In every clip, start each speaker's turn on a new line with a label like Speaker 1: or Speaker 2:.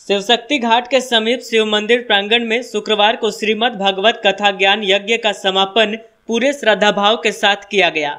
Speaker 1: शिवशक्ति घाट के समीप शिव मंदिर प्रांगण में शुक्रवार को श्रीमद् भागवत कथा ज्ञान यज्ञ का समापन पूरे श्रद्धाभाव के साथ किया गया।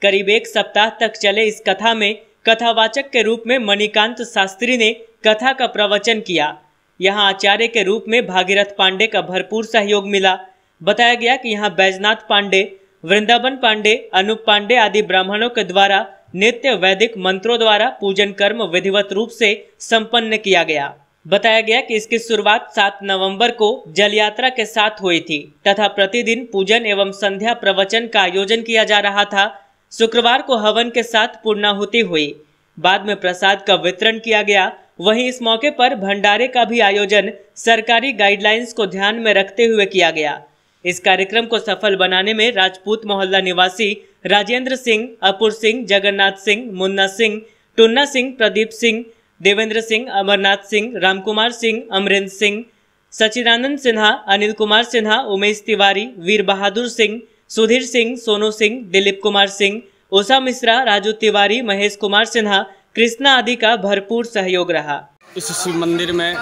Speaker 1: करीब एक सप्ताह तक चले इस कथा में कथावाचक के रूप में मणिकांत शास्त्री ने कथा का प्रवचन किया। यहां आचार्य के रूप में भागीरथ पांडे का भरपूर सहयोग मिला। बताया गया कि यहां बैजनाथ पांडे, वृंदावन पांडे, अनूप पांडे आदि ब्राह्मणों के द्वारा नित्य वैदिक मंत्रों द्वारा पूजन कर्म विधिवत रूप से संपन्न किया गया। बताया गया कि इसकी शुरुआत 7 नवंबर को जल यात्रा के साथ हुई थी तथा प्रतिदिन पूजन एवं संध्या प्रवचन का आयोजन किया जा रहा था। शुक्रवार को हवन के साथ पूर्णाहुति हुई, बाद में प्रसाद का वितरण किया गया। वहीं इस मौके पर भंडारे का भी आयोजन सरकारी गाइडलाइंस को ध्यान में रखते हुए किया गया। इस कार्यक्रम को सफल बनाने में राजपूत मोहल्ला निवासी राजेंद्र सिंह, अपुर सिंह, जगन्नाथ सिंह, मुन्ना सिंह, टुन्ना सिंह, प्रदीप सिंह, देवेंद्र सिंह, अमरनाथ सिंह, रामकुमार सिंह, अमरेंद्र सिंह, सचिदानंद सिन्हा, अनिल कुमार सिन्हा, उमेश तिवारी, वीर बहादुर सिंह, सुधीर सिंह, सोनू सिंह, दिलीप कुमार सिंह, उषा मिश्रा, राजू तिवारी, महेश कुमार सिन्हा, कृष्णा आदि का भरपूर सहयोग रहा।
Speaker 2: इस शिव मंदिर में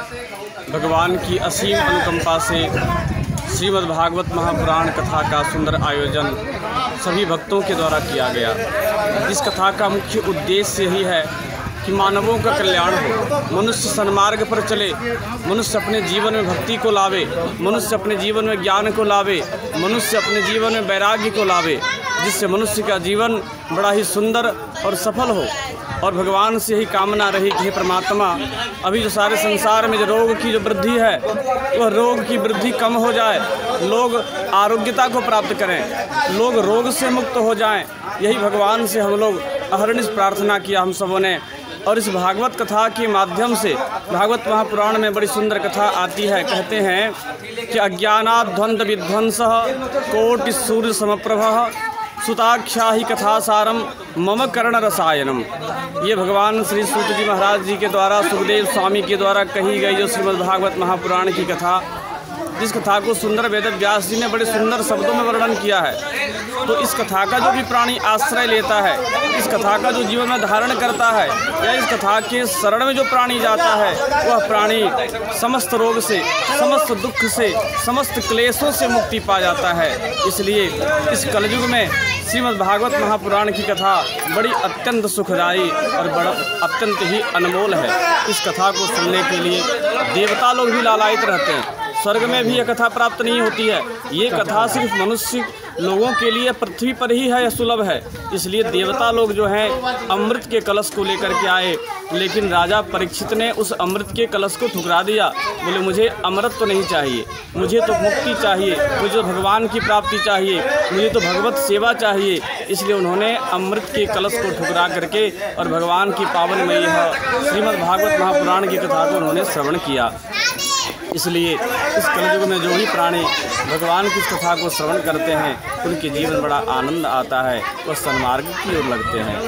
Speaker 2: भगवान की असीम अनुकंपा से श्रीमद् भागवत महापुराण कथा का सुंदर आयोजन सभी भक्तों के द्वारा किया गया। इस कथा का मुख्य उद्देश्य यही है कि मानवों का कल्याण हो, मनुष्य सन्मार्ग पर चले, मनुष्य अपने जीवन में भक्ति को लावे, मनुष्य अपने जीवन में ज्ञान को लावे, मनुष्य अपने जीवन में वैराग्य को लावे, जिससे मनुष्य का जीवन बड़ा ही सुंदर और सफल हो। और भगवान से ही कामना रही कि हे परमात्मा, अभी जो सारे संसार में जो रोग की जो वृद्धि है वह रोग की वृद्धि कम हो जाए, लोग आरोग्यता को प्राप्त करें, लोग रोग से मुक्त हो जाएं। यही भगवान से हम लोग अहरनिश प्रार्थना किया हम सबों ने। और इस भागवत कथा के माध्यम से भागवत महापुराण में बड़ी सुंदर कथा आती है। कहते हैं कि अज्ञानात् ध्वंद्व विध्वंसः कोटि सूर्य समप्रभः सुताख्या ही कथासारम मम कर्ण रसायनम। ये भगवान श्री सूत जी महाराज जी के द्वारा सुखदेव स्वामी के द्वारा कही गई जो श्रीमद् भागवत महापुराण की कथा, जिस कथा को सुंदर वेद व्यास जी ने बड़े सुंदर शब्दों में वर्णन किया है। तो इस कथा का जो भी प्राणी आश्रय लेता है, इस कथा का जो जीवन में धारण करता है, या इस कथा के शरण में जो प्राणी जाता है, वह प्राणी समस्त रोग से, समस्त दुख से, समस्त क्लेशों से मुक्ति पा जाता है। इसलिए इस कलयुग में श्रीमद् भागवत महापुराण की कथा बड़ी अत्यंत सुखदायी और बड़ा अत्यंत ही अनमोल है। इस कथा को सुनने के लिए देवता लोग भी लालायित रहते हैं। स्वर्ग में भी यह कथा प्राप्त नहीं होती है। ये कथा सिर्फ मनुष्य लोगों के लिए पृथ्वी पर ही है, सुलभ है। इसलिए देवता लोग जो हैं अमृत के कलश को लेकर के आए, लेकिन राजा परीक्षित ने उस अमृत के कलश को ठुकरा दिया। बोले मुझे अमृत तो नहीं चाहिए, मुझे तो मुक्ति चाहिए, मुझे तो भगवान की प्राप्ति चाहिए, मुझे तो भगवत सेवा चाहिए। इसलिए उन्होंने अमृत के कलश को ठुकरा करके और भगवान की पावनमयी श्रीमद् भागवत महापुराण की कथा को उन्होंने श्रवण किया। इसलिए इस कलयुग में जो भी प्राणी भगवान की कथा को श्रवण करते हैं उनके जीवन बड़ा आनंद आता है, वह सन्मार्ग की ओर लगते हैं।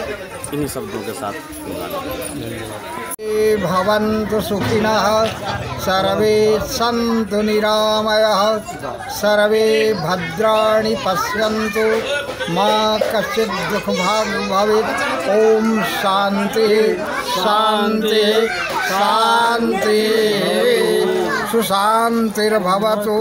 Speaker 2: इन्हीं शब्दों के साथ
Speaker 3: भवन्तु सुखिनः सर्वे सन्तु निरामयाः सर्वे भद्राणि पश्यन्तु मा कश्चित् दुःखभाग् भवेत्। ओम शांति शांति शांति सुशांतिर्भवतु।